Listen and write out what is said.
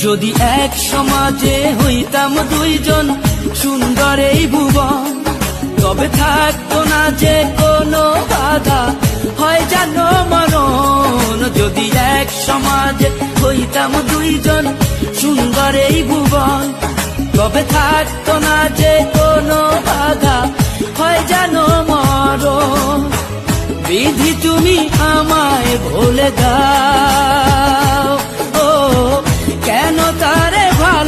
যদি এক সমাজে হইতাম দুইজন সুন্দর এই ভুবন, তবে থাকতো না যে কোনো বাধা, হয় জানো মরণ। যদি এক সমাজে হইতাম দুইজন সুন্দর এই ভুবন, তবে থাকতো না যে কোনো বাধা, হয় জানো মরণ। বিধি তুমি আমায় ভুলে দাও।